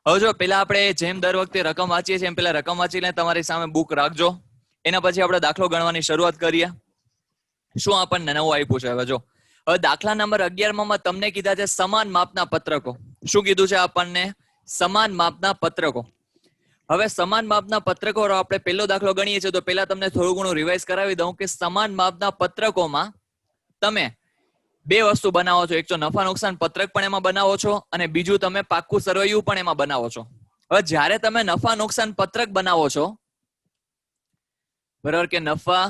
હવે જો પેલા આપણે જેમ દર વખતે રકમ વાંચીએ છીએ એમ પેલા રકમ વાંચીને તમારી સામે બુક રાખજો. એના પછી આપણે દાખલો ગણવાની શરૂઆત કરીએ. શું આપણને નવું આપ્યું છે હવે જો. હવે દાખલા નંબર 11માં તમને કીધા છે સમાન માપના પત્રકો. શું કીધું છે આપણને? સમાન માપના પત્રકો. હવે સમાન માપના પત્રકો આપણે પહેલો દાખલો ગણીએ છીએ તો પહેલા તમને થોડું ઘણું રિવાઇઝ કરાવી દઉં કે સમાન માપના પત્રકોમાં તમે બે વસ્તુ બનાવો છો. એક તો નફા નુકસાન પત્રક પણ એમાં બનાવો છો અને બીજું તમે પાક્કું સરવૈયું પણ એમાં બનાવો છો. હવે જ્યારે તમે નફા નુકસાન પત્રક બનાવો છો, બરાબર, કે નફા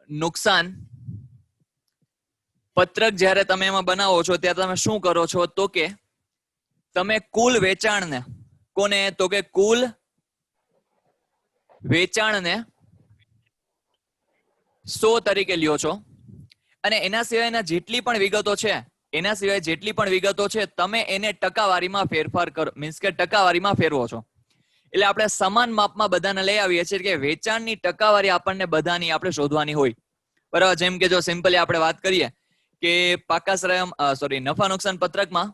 નુકસાન પત્રક જ્યારે તમે એમાં બનાવો છો ત્યારે તમે શું કરો છો તો કે તમે કુલ વેચાણને, કોને? તો કે કુલ વેચાણને 100 તરીકે લ્યો છો અને એના સિવાયના જેટલી પણ વિગતો છે તમે એને ટકાવારીમાં ફેરફાર કરો, મીન્સ કે ટકાવારીમાં ફેરવો છો. એટલે આપણે સમાન માપમાં બધાને લઈ આવીએ છીએ કે વેચાણની ટકાવારી આપણને બધાની આપણે શોધવાની હોય. બરાબર. જેમ કે જો સિમ્પલી આપણે વાત કરીએ કે પાકા સરવૈયા નફા નુકસાન પત્રકમાં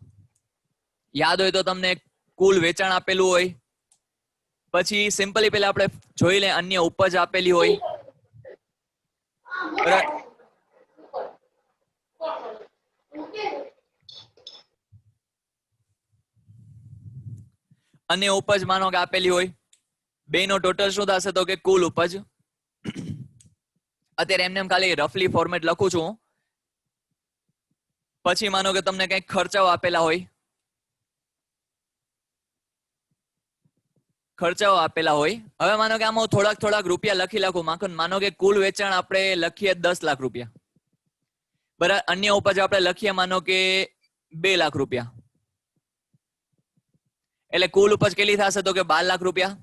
યાદ હોય તો તમને કુલ વેચાણ આપેલું હોય, પછી સિમ્પલી પેલા આપણે જોઈ લે અન્ય ઉપજ આપેલી હોય, બરાબર. અન્ય ઉપજ માનો કે આપેલી હોય, બેનો ટોટલ શું થશે તો કે કુલ ઉપજ. અત્યારે એમને ખાલી રફલી ફોર્મેટ લખું છું. પછી માનો કે તમને કંઈક ખર્ચાઓ આપેલા હોય, હવે માનો કે આમાં થોડાક રૂપિયા લખી લખું. માનો કે કુલ વેચાણ આપણે લખીએ 10 લાખ રૂપિયા, બરાબર. અન્ય ઉપજ આપણે લખીએ માનો કે 2 લાખ રૂપિયા. એટલે કુલ ઉપજ કેટલી થશે તો કે 12 લાખ રૂપિયા.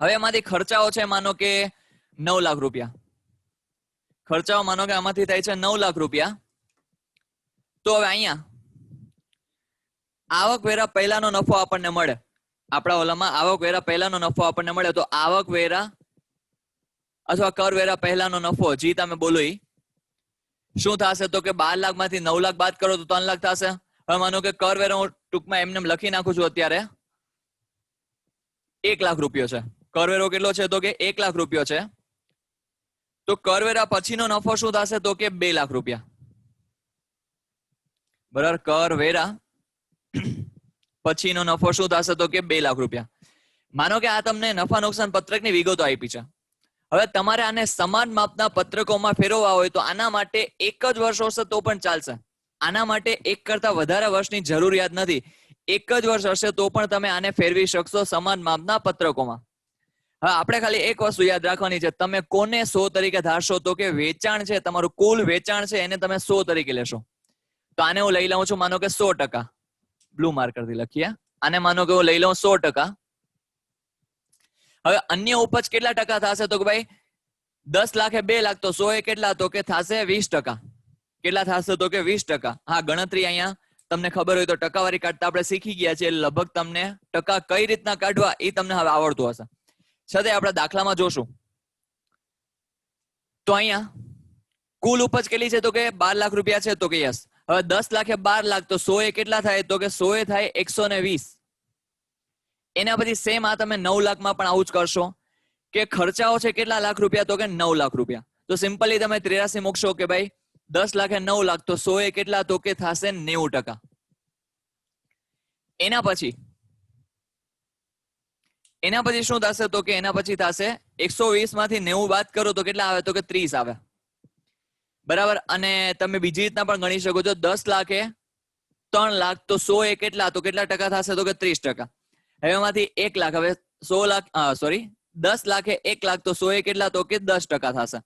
હવે એમાંથી ખર્ચાઓ છે માનો કે 9 લાખ રૂપિયા. ખર્ચાઓ માનો કે આમાંથી થાય છે 9 લાખ રૂપિયા. તો હવે અહીંયા આવકવેરા પહેલાનો નફો આપણને મળે. આપણા ઓલામાં આવકવેરા પહેલાનો નફો આપણને મળે તો આવકવેરા અથવા કરવેરા પહેલાનો નફો જી તમે બોલો ઈ શું થશે તો કે 12 લાખ માંથી 9 લાખ બાદ કરો તો 3 લાખ થશે. હવે માનો કે કરવેરો હું ટૂંકમાં એમને લખી નાખું છું. અત્યારે 1 લાખ રૂપિયો છે. કરવેરો કેટલો છે તો કે 1 લાખ રૂપિયો છે. તો કરવેરા પછીનો નફો શું થશે તો કે 2 લાખ રૂપિયા, બરાબર. કરવેરા પછીનો નફો શું થશે તો કે 2 લાખ રૂપિયા. માનો કે આ તમને નફા નુકસાન પત્રકની વિગતો આપી છે. હવે તમારે આને સમાન માપના પત્રકોમાં ફેરવવા હોય તો આના માટે એક જ વર્ષ હશે તો પણ ચાલશે. આના માટે એક કરતા વધારે વર્ષની જરૂરિયાત નથી. એક જ વર્ષ હશે તો પણ તમે આને ફેરવી શકશો સમાન માપના પત્રકોમાં. હવે આપણે ખાલી એક વસ્તુ યાદ રાખવાની છે. તમે કોને 100 તરીકે ધારશો તો કે વેચાણ છે, તમારું કુલ વેચાણ છે એને તમે 100 તરીકે લેશો. તો આને હું લઈ લઉં છું માનો કે 100%. બ્લુ માર્કરથી લખીએ. આને માનો કે હું લઈ લઉં 100%. હવે અન્ય ઉપજ કેટલા ટકા થશે તો કે ભાઈ 10 લાખે 2 લાખ તો 100 એ કેટલા તો કે થશે 20%. કેટલા થશે તો કે 20%. હા, ગણતરી અહીંયા તમને ખબર હોય તો ટકાવારી કાઢતા આપણે શીખી ગયા છે. લગભગ તમને ટકા કઈ રીતના કાઢવા એ તમને હવે આવડતું હશે. છતાં આપણે દાખલામાં જોશું તો અહીંયા કુલ ઉપજ કેટલી છે તો કે 12 લાખ રૂપિયા છે તો કે યસ. હવે 10 લાખે 12 લાખ તો 100 એ કેટલા થાય તો કે 100 એ થાય 120. એના પછી સેમ આ તમે 9 લાખમાં પણ આવું જ કરશો કે ખર્ચાઓ છે કેટલા લાખ રૂપિયા તો કે 9 લાખ રૂપિયા. તો સિમ્પલી તમે 83 મૂકશો કે ભાઈ 10 લાખે 9 લાખ તો 100 એ કેટલા તો કે થશે 90%. એના પછી શું થશે તો કે એના પછી થશે 120 માંથી 90 બાદ કરો તો કેટલા આવે તો કે 30 આવે, બરાબર. અને તમે બીજી રીતના પણ ગણી શકો છો. 10 લાખે 3 લાખ તો 100 એ કેટલા તો કેટલા ટકા થશે તો કે 30%. હવે એમાંથી 1 લાખ, હવે 10 લાખે 1 લાખ તો 100 એ કેટલા તો કે 10% થશે.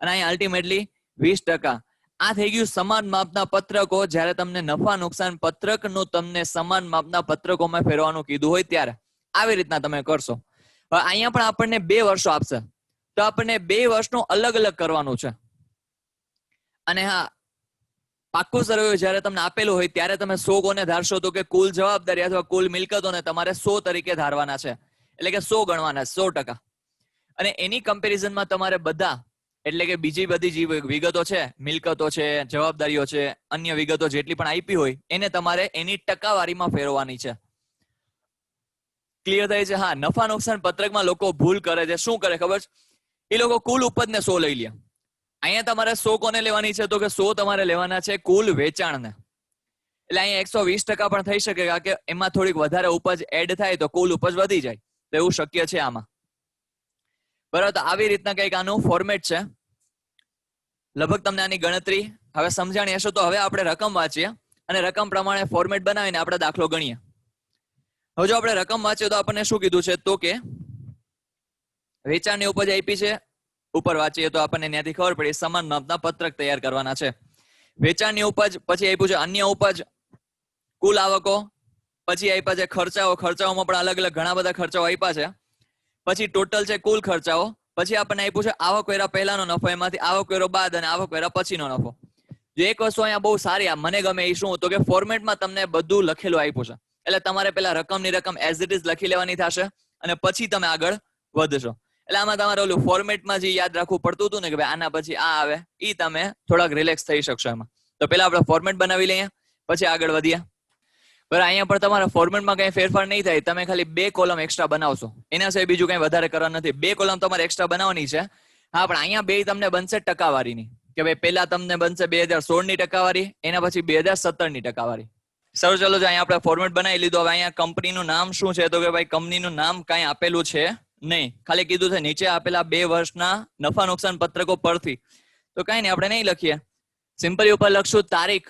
અને અહીંયા અલ્ટિમેટલી 20%. આ થઈ ગયું સમાન માપના પત્રકો. જ્યારે તમને નફા નુકસાન પત્રકનું તમને સમાન માપના પત્રકોમાં ફેરવાનું કીધું હોય ત્યારે આવી રીતના તમે કરશો. હવે અહીંયા પણ આપણને 2 વર્ષો આપશે તો આપણને 2 વર્ષનું અલગ અલગ કરવાનું છે. અને હા, પાક્કું સરવૈયું જ્યારે તમને આપેલું હોય ત્યારે તમે 100 કોને ધારશો તો કે કુલ જવાબદારી અથવા કુલ મિલકતોને તમારે 100 તરીકે ધારવાના છે. એટલે કે 100 ગણવાના, 100%. અને એની કમ્પેરિઝનમાં તમારે બધા એટલે કે બીજી બધી જે વિગતો છે, મિલકતો છે, જવાબદારીઓ છે, અન્ય વિગતો જેટલી પણ આપી હોય એને તમારે એની ટકાવારીમાં ફેરવવાની છે. ક્લિયર થાય છે? હા, નફા નુકસાન પત્રકમાં લોકો ભૂલ કરે છે. શું કરે ખબર છે? એ લોકો કુલ ઉપજને 100 લઈ લે. અહીંયા તમારે 100 કોને લેવાની છે? તો કે 100 તમારે લેવાના છે કુલ વેચાણને. એટલે અહીંયા 120% પણ થઈ શકે કે એમાં થોડીક વધારે ઉપજ એડ થાય તો કુલ ઉપજ વધી જાય. તો એવું શક્ય છે આમાં. બરાબર, તો આવી રીતના કંઈક આનું ફોર્મેટ છે. લગભગ તમને આની ગણતરી હવે સમજાણી હશે. તો હવે આપણે રકમ વાંચીએ અને રકમ પ્રમાણે ફોર્મેટ બનાવીને આપણે દાખલો ગણીએ. હવે જો આપણે રકમ વાંચીએ તો આપણને શું કીધું છે? તો કે વેચાણની ઉપજ આપી છે. ઉપર વાંચીએ તો આપણને ત્યાંથી ખબર પડી સમાન માપના પત્રક તૈયાર કરવાના છે. વેચાણની ઉપજ, પછી આપ્યું છે અન્ય ઉપજ, કુલ આવકો, પછી આપ્યા છે ખર્ચાઓ. ખર્ચાઓમાં પણ અલગ અલગ ઘણા બધા ખર્ચાઓ આપ્યા છે. પછી ટોટલ છે કુલ ખર્ચાઓ. પછી આપણને આપ્યું છે આવકવેરા પહેલાનો નફો, એમાંથી આવકવેરો બાદ અને આવકવેરા પછીનો નફો. જો એક વસ્તુ અહીંયા બહુ સારી મને ગમે એ શું? તો કે ફોર્મેટમાં તમને બધું લખેલું આપ્યું છે. એટલે તમારે પેલા રકમની રકમ એઝ ઇટ ઇઝ લખી લેવાની થશે અને પછી તમે આગળ વધશો. એટલે આમાં તમારે ઓલું ફોર્મેટમાં જે યાદ રાખવું પડતું હતું ને કે ભાઈ આના પછી આ આવે, એ તમે થોડાક રિલેક્સ થઈ શકશો એમાં. તો પેલા આપણે ફોર્મેટ બનાવી લઈએ, પછી આગળ વધીએ. બરાબર, અહીંયા પણ તમારા ફોર્મેટમાં કઈ ફેરફાર નહીં થાય. તમે ખાલી 2 કોલમ એક્સ્ટ્રા બનાવશો, એના સિવાય બીજું કઈ વધારે કરવાનું નથી. 2 કોલમ તમારે એક્સ્ટ્રા બનાવવાની છે. હા, પણ અહીંયા 2 તમને બનશે ટકાવારીની, કે ભાઈ પેલા તમને બનશે 2016 ની ટકાવારી, એના પછી 2017 ની ટકાવારી. સર ચલો, અહીંયા આપણે ફોર્મેટ બનાવી લીધું. હવે અહીંયા કંપનીનું નામ શું છે? તો કે ભાઈ કંપનીનું નામ કઈ આપેલું છે નહીં. ખાલી કીધું છે નીચે આપેલા 2 વર્ષના નફા નુકસાન પત્રકો પરથી. તો કઈ નહીં, આપણે નહીં લખીએ. સિમ્પલી ઉપર લખશું તારીખ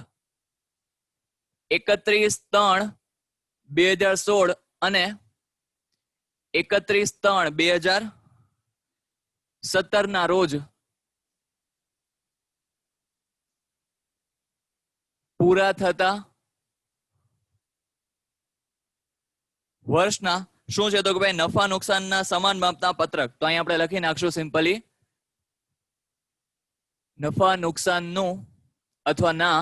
31/3/2016 અને 31/3/2017 ના રોજ પૂરા થતા વર્ષના શું છે? તો કે ભાઈ નફા નુકસાનના સમાન માપના પત્રક. તો અહીં આપણે લખી નાખશું સિમ્પલી નફા નુકસાનનું અથવા ના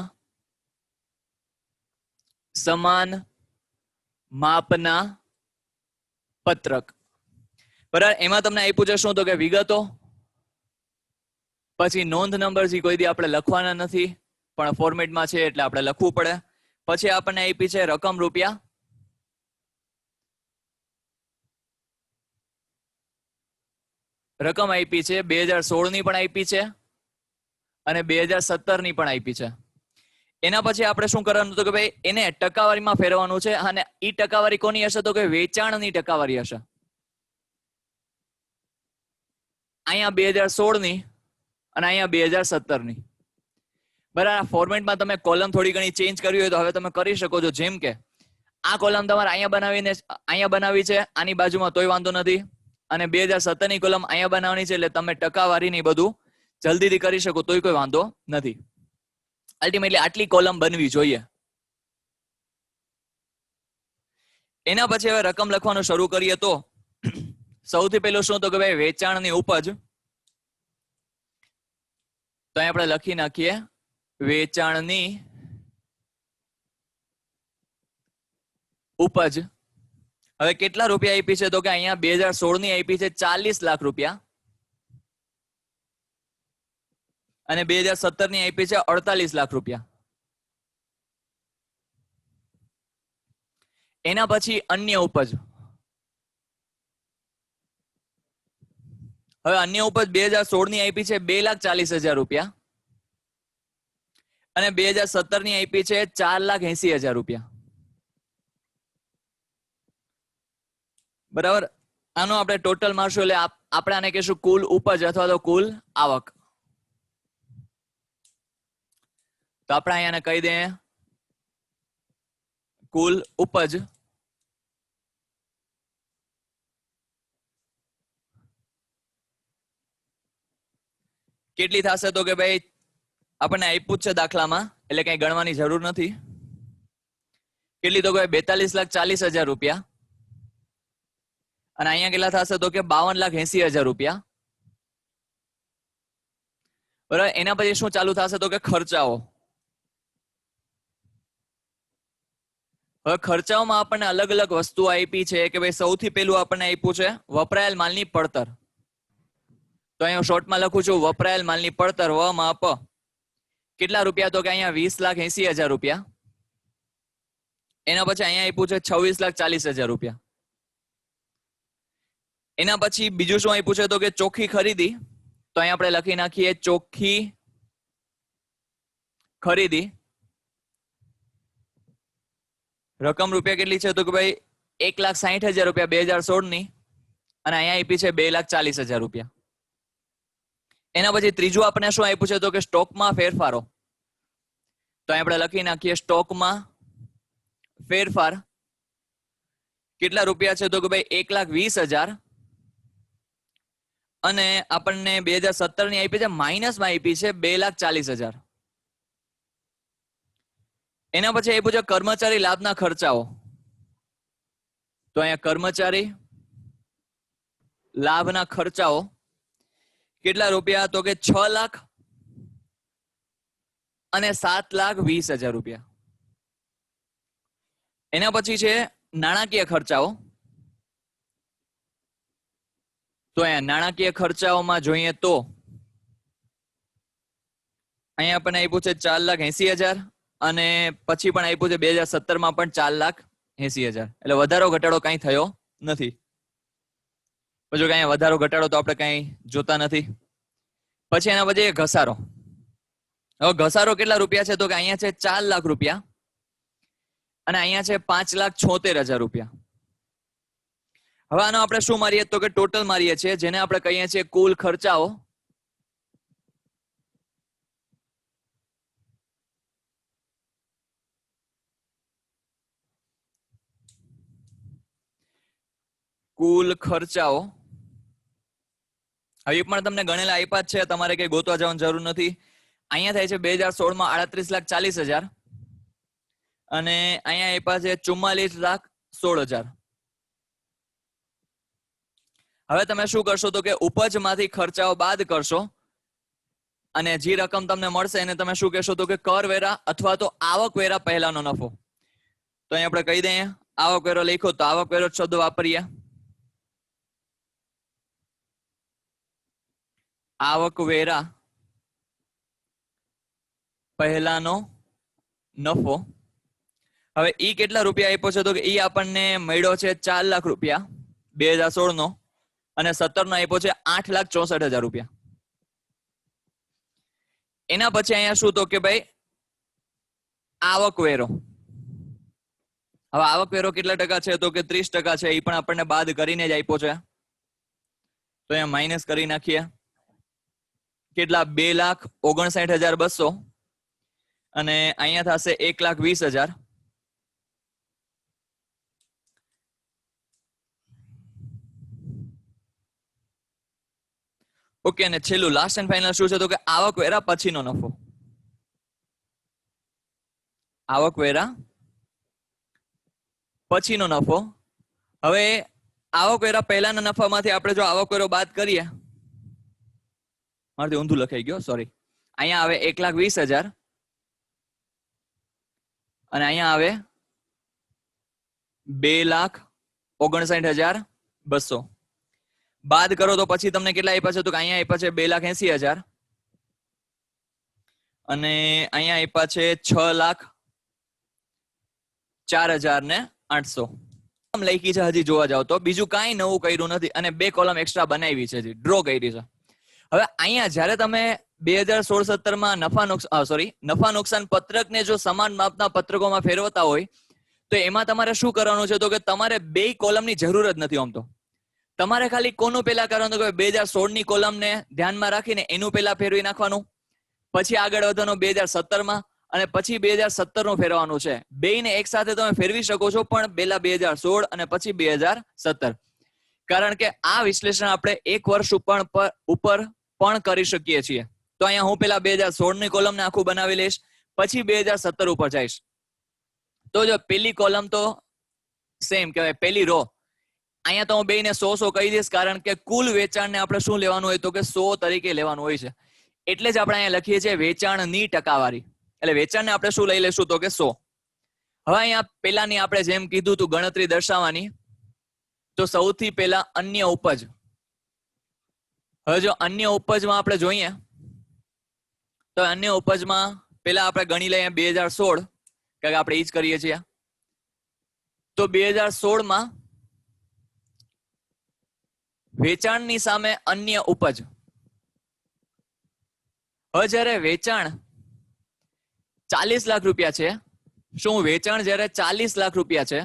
સમાન માપના પત્રક. બરાબર, એમાં તમને આપ્યું છે શું? તો કે વિગતો, પછી નોંધ નંબર, જે કોઈ દી આપણે લખવાના નથી પણ ફોર્મેટમાં છે એટલે આપણે લખવું પડે. પછી આપણને આપી છે રકમ રૂપિયા, રકમ આપી છે 2016 ની પણ આપી છે અને 2017 ની પણ આપી છે. એના પછી આપણે શું કરવાનું? તો કે ભાઈ એને ટકાવારીમાં ફેરવવાનું છે. અને ઈ ટકાવારી કોની હશે? તો કે વેચાણની ટકાવારી હશે. અહીંયા 2016 ની અને અહીંયા 2017 ની. બરાબર, ફોર્મેટમાં તમે કોલમ થોડી ઘણી ચેન્જ કરવી હોય તો હવે તમે કરી શકો છો. જેમ કે આ કોલમ તમારે અહીંયા બનાવી છે, આની બાજુમાં તોય વાંધો નથી. અને 2017 ની કોલમ અહીંયા બનાવવાની છે, એટલે તમે ટકાવારી ની બધું જલ્દીથી કરી શકો, તોય કોઈ વાંધો નથી. અલ્ટિમેટલી આટલી કોલમ બનવી જોઈએ. એના પછી હવે રકમ લખવાનું શરૂ કરીએ તો સૌથી પહેલું શું? તો કે ભાઈ વેચાણની ઉપજ. તો અહીં આપણે લખી નાખીએ વેચાણની ઉપજ. હવે કેટલા રૂપિયા આપી છે? તો કે અહીંયા 2016 ની આપી છે 40 લાખ રૂપિયા અને 2017 ની આપી છે 48 લાખ રૂપિયા. એના પછી અન્ય ઉપજ. હવે અન્ય ઉપજ 2016 ની આપી છે 2,40,000 રૂપિયા અને 2017 ની આપી છે 4,80,000 રૂપિયા. બરાબર, આનો આપણે ટોટલ મારશું એટલે આપણે આને કહીશું કુલ ઉપજ અથવા તો કુલ આવક. તો આપણે અહીંયા કહી દઈએ કુલ ઉપજ કેટલી થશે? તો કે ભાઈ આપણને આપ્યું છે દાખલામાં, એટલે કઈ ગણવાની જરૂર નથી. કેટલી? તો કે 42,40,000 રૂપિયા અને અહીંયા કેટલા થશે? તો કે 52,80,000 રૂપિયા. બરાબર, એના પછી શું ચાલુ થશે? તો કે ખર્ચાઓ. હવે ખર્ચાઓમાં આપણને અલગ અલગ વસ્તુઓ આપી છે કે ભાઈ સૌથી પહેલું આપણને આપ્યું છે વપરાયેલ માલની પડતર. તો અહીંયા શોર્ટમાં લખું છું વપરાયેલ માલની પડતર વ માં પ. કેટલા રૂપિયા? તો કે અહીંયા 20,80,000 રૂપિયા. એના પછી અહીંયા આપ્યું છે 26,40,000 રૂપિયા. એના પછી બીજું શું અહીં પૂછે તો કે ચોખ્ખી ખરીદી, તો અહીં આપણે લખી નાખીએ ચોખ્ખી ખરીદી. રકમ રૂપિયા કેટલી છે તો કે ભાઈ 1,60,000 રૂપિયા 2016 ની, અને અહીંયા આપી છે 2,40,000 રૂપિયા. એના પછી ત્રીજું આપણે શું આપ્યું છે તો કે સ્ટોકમાં ફેરફારો, તો આપણે લખી નાખીએ સ્ટોકમાં ફેરફાર કેટલા રૂપિયા છે તો કે ભાઈ 1,20,000, અને આપણને 2017 ની આપી છે માઇનસમાં આપી છે 2,40,000. એના પછી આપ્યું છે કર્મચારી લાભના ખર્ચાઓ, તો અહીંયા કર્મચારી લાભના ખર્ચાઓ કેટલા રૂપિયા તો કે 6,00,000 અને 7,20,000 રૂપિયા. એના પછી છે નાણાકીય ખર્ચાઓ, તો અહીંયા નાણાકીય ખર્ચાઓમાં જોઈએ તો અહીંયા આપણને આપ્યું છે 4,80,000, અને પછી પણ આપ્યું છે 2017 માં પણ 4,80,000. એટલે વધારો ઘટાડો કઈ થયો નથી. પછી કઈ વધારો ઘટાડો તો આપણે કઈ જોતા નથી. પછી એના પછી ઘસારો. હવે ઘસારો કેટલા રૂપિયા છે તો કે અહીંયા છે 4,00,000 રૂપિયા, અને અહીંયા છે 5,76,000 રૂપિયા. હવે આનો આપણે શું મારીએ તો કે ટોટલ મારીએ છીએ, જેને આપણે કહીએ છીએ કુલ ખર્ચાઓ. કુલ ખર્ચાઓ હવે પણ તમને ગણેલા આપ્યા જ છે, તમારે કઈ ગોતવા જવાની જરૂર નથી. અહીંયા થાય છે 2016 માં 38,40,000, અને અહીંયા આપ્યા છે 44,16,000. હવે તમે શું કરશો તો કે ઉપજમાંથી ખર્ચાઓ બાદ કરશો, અને જે રકમ તમને મળશે એને તમે શું કહેશો તો કે કરવેરા અથવા તો આવકવેરા પહેલાનો નફો. તો અહીં આપણે કહી દઈએ આવકવેરો લખો તો આવકવેરો શબ્દ વાપરીએ. આવકવેરા પહેલાનો નફો. હવે ઈ કેટલા રૂપિયા આપ્યો છે તો કે ઈ આપણને મળ્યો છે 4,00,000 રૂપિયા 2016 નો, અને 17 નો આપ્યો છે 8,64,000 રૂપિયા. એના પછી અહીંયા શું તો કે ભાઈ આવકવેરો. હવે આવકવેરો કેટલા ટકા છે તો કે 30% છે, એ પણ આપણને બાદ કરીને જ આપ્યો છે, તો અહીંયા માઇનસ કરી નાખીએ. કેટલા 2,59,200, અને અહીંયા થશે 1,20,000. ઓકે, અને છેલ્લું લાસ્ટ એન્ડ ફાઇનલ શું છે તો કે આવકવેરા પછીનો નફો. આવકવેરા પછીનો નફો. હવે આવકવેરા પહેલાના નફામાંથી આપણે જો આવકવેરો બાદ કરીએ, મારાથી ઊંધું લખાઈ ગયો, સોરી. અહીંયા આવે 1,20,000, અને અહીંયા આવે 2,59,200. બાદ કરો તો પછી તમને કેટલા આપ્યા છે તો કે અહીંયા આપ્યા છે 2,80,000, અને અહીંયા આપ્યા છે 6,04,800. લખી છે હજી જોવા જાવ તો બીજું કાંઈ નવું કર્યું નથી, અને 2 કોલમ એક્સ્ટ્રા બનાવી છે, ડ્રો કરી છે. હવે અહીંયા જ્યારે તમે 2016-17 માં નફા નુકસાન પત્રકને જો સમાન માપના પત્રકોમાં ફેરવતા હોય તો એમાં તમારે શું કરવાનું છે તો કે તમારે 2 કોલમની જરૂર જ નથી. આમ તો તમારે ખાલી કોનું પેલા કરવાનું કે 2016 ની કોલમને ધ્યાનમાં રાખીને એનું પેલા ફેરવી નાખવાનું, પછી આગળ વધવાનું 2017 માં, અને પછી 2017 નું ફેરવાનું છે. બેયને એક સાથે તમે ફેરવી શકો છો, પણ પહેલા 2016 અને પછી 2017, કારણ કે આ વિશ્લેષણ આપણે 1 વર્ષ ઉપર પણ કરી શકીએ છીએ. તો અહીંયા હું પેલા 2016 ની કોલમને આખું બનાવી લઈશ, પછી 2017 ઉપર જઈશ. તો જો પેલી કોલમ તો સેમ કહેવાય, પેલી રો અહીંયા તો હું બેયને 100 કહી દઈશ, કારણ કે કુલ વેચાણને આપણે શું લેવાનું હોય તો કે 100 તરીકે લેવાનું હોય છે. એટલે જ આપણે અહીંયા લખીએ છીએ વેચાણની ટકાવારી. એટલે વેચાણને આપણે શું લઈ લેશું તો કે 100. હવે અહીંયા પેલાની આપણે જેમ કીધું તું ગણતરી દર્શાવવાની, તો સૌથી પહેલા અન્ય ઉપજ. હવે જો અન્ય ઉપજમાં આપણે જોઈએ તો અન્ય ઉપજમાં પેલા આપણે ગણી લઈએ 2016, કારણ કે આપણે એ જ કરીએ છીએ. તો 2016 માં વેચાણની સામે અન્ય ઉપજ. હવે જ્યારે વેચાણ 40 લાખ રૂપિયા છે, શું વેચાણ જ્યારે 40 લાખ રૂપિયા છે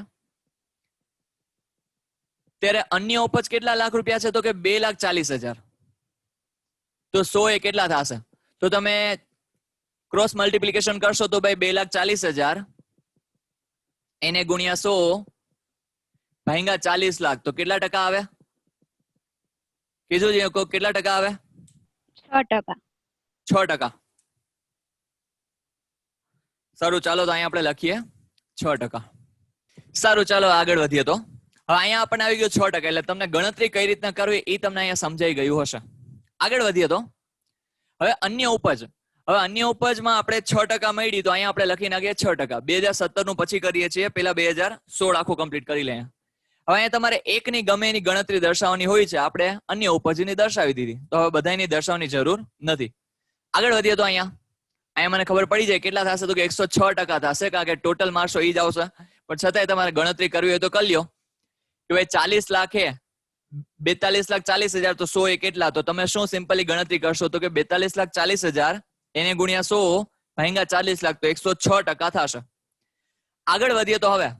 ત્યારે અન્ય ઉપજ કેટલા લાખ રૂપિયા છે? તો કે 2,40,000. તો 100 એ કેટલા થશે? તો તમે ક્રોસ મલ્ટીપ્લિકેશન કરશો તો ભાઈ 2,40,000 એને ગુણ્યા 100 ભાંગ્યા 40 લાખ તો કેટલા ટકા આવે? કીધું કેટલા ટકા આવે? 6%. 6%. સારું, ચાલો તો અહીંયા આપણે લખીએ 6%. સારું, ચાલો આગળ વધીએ. તો હવે અહીંયા આપણને આવી ગયો 6%, એટલે તમને ગણતરી કઈ રીતના કરવી એ તમને અહીંયા સમજાઈ ગયું હશે. આગળ વધીએ. તો હવે અન્ય ઉપજ. હવે અન્ય ઉપજમાં આપણે 6% મળી, તો અહીંયા આપણે લખી નાખીએ 6%. 2017 નું પછી કરીએ છીએ, પેલા 2016 આખું કમ્પ્લીટ કરી લઈએ. હવે અહીંયા તમારે એકની ગમે એની ગણતરી દર્શાવવાની હોય છે, આપણે અન્ય ઉપજની દર્શાવી દીધી, તો હવે બધાની દર્શાવવાની જરૂર નથી. આગળ વધીએ. તો અહીંયા મને ખબર પડી જાય કેટલા થશે, તો કે 106% થશે, કારણ કે ટોટલ માર્ક્સ ઈ જ આવશે. પણ છતાંય તમારે ગણતરી કરવી હોય તો કરી લ્યો કે ભાઈ 40 લાખ એ 42,40,000, તો 100 એ કેટલા? તો તમે શું સિમ્પલી ગણતરી કરશો તો કે 42,40,000 એને ગુણ્યા 100 ભાંગ્યા 40 લાખ, તો 106% થશે. આગળ વધીએ. તો હવે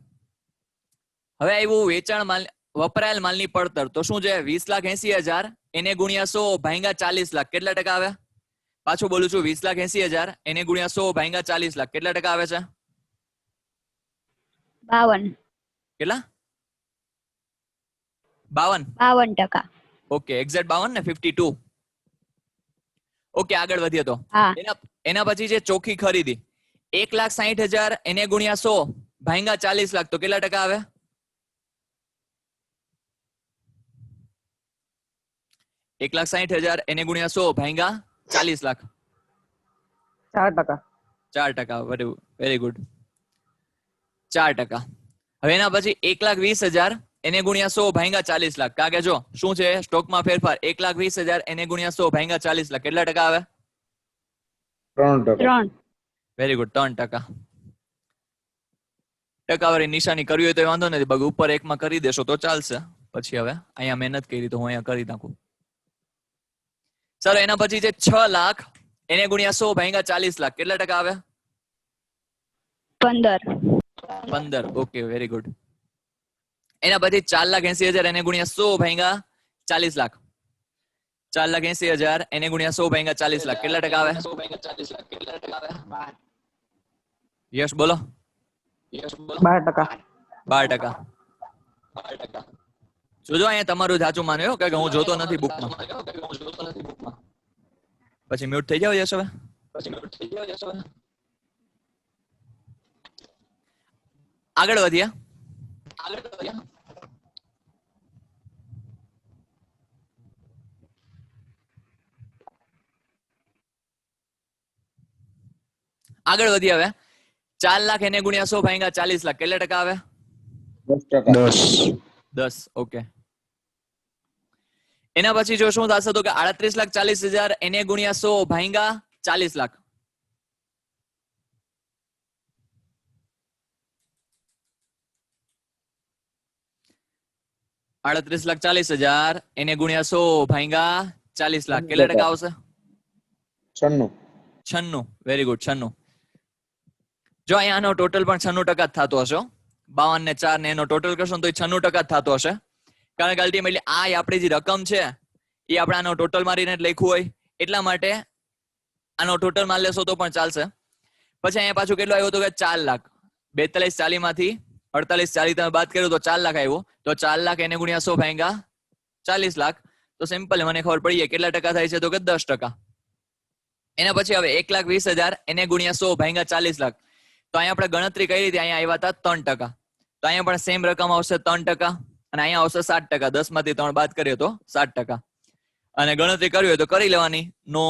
આવ્યું વેચાણ માલ, વપરાયેલ માલની પડતર. તો શું છે? 20,80,000 એને ગુણ્યા 100 ભાંગ્યા 40 લાખ, કેટલા ટકા આવે? પાછું બોલું છું, 20,80,000 એને ગુણ્યા 100 ભાંગ્યા 40 લાખ, કેટલા ટકા આવે છે? 52. કેટલા? 52. 52%. ઓકે, એક્ઝેક્ટ 52 ને? 52. ઓકે, આગળ વધીએ. તો એના પછી છે ચોખ્ખી ખરીદી. 1,60,000 એને ગુણ્યા 100 ભાંગ્યા 40 લાખ, તો કેટલા ટકા આવે? 1,60,000 એને ગુણ્યા 100 ભાંગ્યા 40 લાખ, 4%. 4%. Very good, 4%. હવે એના પછી 1,20,000 એને ગુણ્યા 100 ભાંગ્યા 40 લાખ, કારણ કે જો શું છે સ્ટોકમાં ફેરફાર. 1,20,000 એને ગુણ્યા 100 ભાંગ્યા 40 લાખ, કેટલા ટકા આવે? 3%. Very good, 3%. ટકાવારી નિશાની કરવી હોય તો વાંધો નથી, બગ ઉપર એકમાં કરી દેશો તો ચાલશે. પછી હવે અહીંયા મહેનત કરી તો હું અહીંયા કરી નાખું. સર એના પછી છે 6 લાખ એને ગુણ્યા 100 ભાંગ્યા 40 લાખ, કેટલા ટકા આવે? 15. Okay, very good. એના પછી 4,80,000 એને ગુણ્યા 100 ભાંગ્યા 40 લાખ, 4,80,000 એને ગુણ્યા 100 ભાંગ્યા 40 લાખ, કેટલા ટકા આવે? યસ બોલો. 12%. 12%. જોજો અહીંયા તમારું સાચું માન્યો કે હું જોતો નથી બુકમાં. પછી મ્યુટ થઈ જાવ. યસ હવે આગળ વધીએ. આગળ વધીએ. હવે 4 લાખ એને ગુણ્યા 100 ભાંગ્યા 40 લાખ, કેટલા ટકા આવે? 10. ઓકે. એના પછી જો શું થશે તો કે 38,40,000 એને ગુણ્યા 100 ભાંગ્યા 40 લાખ, 38,40,000 એને ગુણ્યા 100 ભાંગ્યા 40 લાખ, કેટલા ટકા આવશે? 96. Very good, 96. જો અહીંયા આનો ટોટલ પણ 96% જ થતો હશે. 52 ને 4 ને એનો ટોટલ કરશો તો 96% જ થતો હશે, કારણ કે અલ્ટિમેટલી આ આપણી જે રકમ છે એ આપણે આનો ટોટલ મારીને લખ્યું હોય, એટલા માટે આનો ટોટલ માર લેશો તો પણ ચાલશે. પછી અહીંયા પાછું કેટલું આવ્યું હતું કે 4 લાખ. 42,40 માંથી 48,40 તમે બાદ કર્યું તો 4 લાખ આવ્યું, તો 4 લાખ એને ગુણ્યા 100 ભાંગ્યા 40 લાખ, તો સિમ્પલ મને ખબર પડી જાય કેટલા ટકા થાય છે તો કે 10%. એના પછી હવે 1,20,000 એને ગુણ્યા 100 ભાંગ્યા 40 લાખ, તો અહીંયા આપણે ગણતરી કરી હતી, અહીંયા આવ્યા હતા 3%. તો અહીંયા પણ સેમ રકમ આવશે 3%, અને અહીંયા આવશે 7%. 10 માંથી 3 બાદ કરીએ તો 7%. અને ગણતરી કરવી હોય તો કરી લેવાની. નો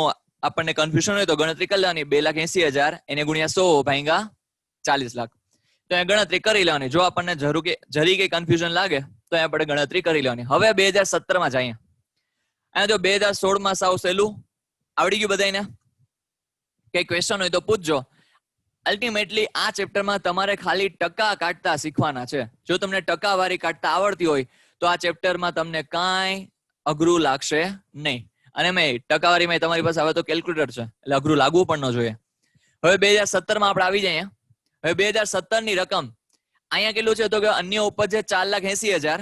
આપણને કન્ફ્યુઝન હોય તો ગણતરી કરી લેવાની. 2,80,000 એને ગુણ્યા 100 ભાંગ્યા 40 લાખ, તો અહીંયા ગણતરી કરી લેવાની. જો આપણને જરી કઈ કન્ફ્યુઝન લાગે તો આપણે ગણતરી કરી લેવાની. હવે 2017 માં જઈએ. અહીંયા જો 2016 માં સાવ સહેલું આવડી ગયું બધાને. કઈ ક્વેશ્ચન હોય તો પૂછજો. અલ્ટિમેટલી આ ચેપ્ટરમાં તમારે ખાલી ટકા કાઢતા શીખવાના છે. જો તમને ટકાવારી કાઢતા આવડતી હોય તો આ ચેપ્ટરમાં તમને કાંઈ અઘરું લાગશે નહીં. અને મેં ટકાવારીમાં તમારી પાસે હવે તો કેલ્ક્યુલેટર છે એટલે અઘરું લાગવું પણ ન જોઈએ. હવે 2017 માં આપણે આવી જઈએ. હવે 2017 ની રકમ અહીંયા કેટલું છે તો કે અન્ય ઉપજ છે 4,80,000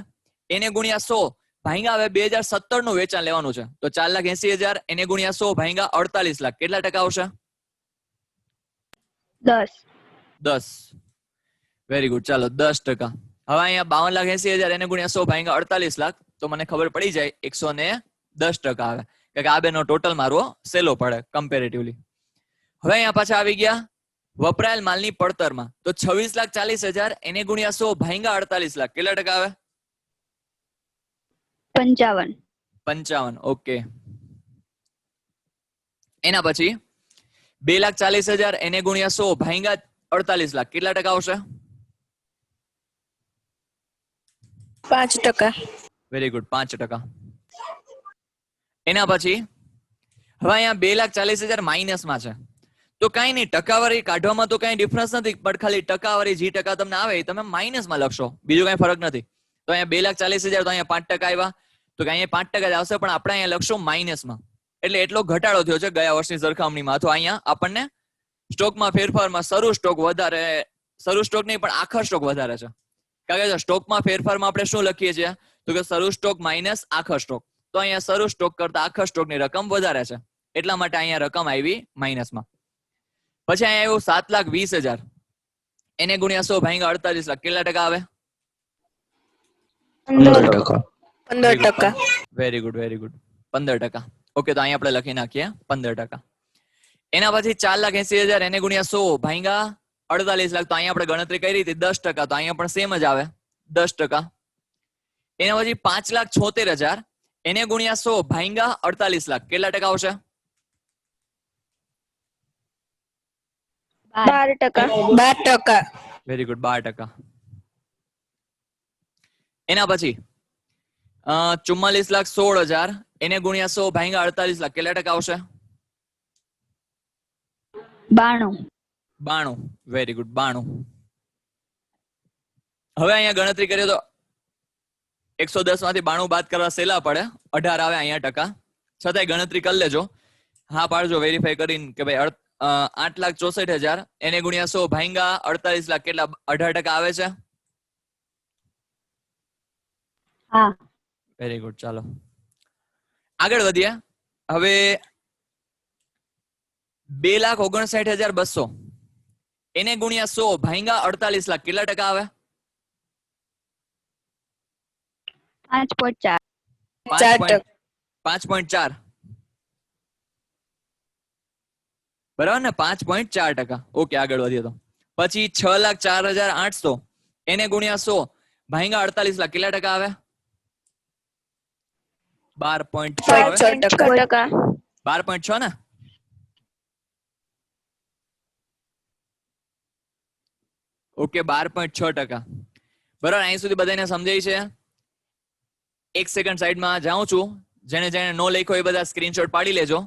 એને ગુણ્યા 100 ભાંગ્યા હવે 2017 નું વેચાણ લેવાનું છે તો 4,80,000 એને ગુણ્યા 100 ભાંગ્યા 48 લાખ કેટલા ટકા આવશે? 10. Very good. ચાલો 10%. હવે અહીંયા 52,80,000 એને ગુણ્યા 100 ભાંગ્યા 48 લાખ તો મને ખબર પડી જાય 110% આવે કે આ બેનો ટોટલ મારો સેલો પડે કમ્પેરેટિવલી. હવે અહીંયા પાછા આવી ગયા વપરાયેલ માલની પડતરમાં તો 26,40,000 એને ગુણ્યા 100 ભાંગ્યા 48 લાખ કેટલા ટકા આવે? 55. ઓકે. એના પછી 2,40,000 એને ગુણ્યા 100 ભાંગ્યા 48 લાખ કેટલા ટકા આવશે? 5%. Very good 5%. એના પછી હવે અહીંયા 2,40,000 માઇનસમાં છે તો કઈ નહીં ટકાવારી કાઢવામાં તો કઈ ડિફરન્સ નથી પણ ખાલી ટકાવારી જે ટકા તમને આવે એ તમે માઇનસમાં લખશો બીજું કઈ ફરક નથી. તો અહીંયા 2,40,000 તો અહીંયા 5% આવ્યા તો કે અહીંયા 5% જ આવશે પણ આપણે અહીંયા લખશો માઇનસમાં એટલે એટલો ઘટાડો થયો છે ગયા વર્ષની સરખામણીમાં. તો અહીંયા આપણને સ્ટોકમાં ફેરફારમાં શરૂ સ્ટોક વધારે, શરૂ સ્ટોક નહીં પણ આખર સ્ટોક વધારે છે કારણ કે સ્ટોકમાં ફેરફારમાં આપણે શું લખીએ છીએ તો કે શરૂ સ્ટોક માઇનસ આખર સ્ટોક તો અહીંયા શરૂ સ્ટોક કરતા આખર સ્ટોકની રકમ વધારે છે એટલા માટે અહીંયા રકમ આવી માઇનસમાં. પછી અહીંયા આવ્યું 7,20,000 એને ગુણ્યા 100 ભાંગ્યા 48 લાખ કેટલા ટકા આવે? 15%. Very good 15%. ઓકે તો અહીંયા આપણે લખી નાખીએ 15%. એના પછી 4,80,000 એને ગુણ્યા 100 ભાંગ્યા 48 લાખ તો અહીંયા આપણે ગણતરી કરી હતી 10% તો અહીંયા પણ સેમ જ આવે 10%. એના પછી 5,76,000 એને ગુણ્યા 100 ભાંગ્યા 48 લાખ કેટલા ટકા આવશે? 12%. Very good 12%. એના પછી 44,16,000 એને ગુણ્યા 100 ભાંગ્યા 48 લાખ કેટલા ટકા આવશે? 92. Very good 92. હવે અહીંયા ગણતરી કરીએ તો 110 માંથી 92 બાદ કરવા સહેલા પડે 18 આવે અહીંયા ટકા છતાંય ગણતરી કરી લેજો. હા પાડજો વેરીફાઈ કરીને કે ભાઈ 8,64,000 એને ગુણ્યા 100 ભાંગ્યા 48 લાખ કેટલા 18% આવે છે? હા. Very good. ચાલો આગળ વધીએ. હવે 2,59,200 એને ગુણ્યા 100 ભાંગ્યા 48 લાખ કેટલા ટકા આવે? 5.4. 5.4 બરાબર ને 5.4%. ઓકે આગળ વધીએ તો પછી 6,04,800 એને ગુણ્યા 100 ભાંગ્યા 48 લાખ કેટલા ટકા આવે? 12.6 આવે. 12.6 ને ઓકે 12.6%. બરાબર અહીં સુધી બધાને સમજાય છે? એક સેકન્ડ સાઈડમાં જાઉં છું જેને જેને નો લખ્યો એ બધા સ્ક્રીનશોટ પાડી લેજો.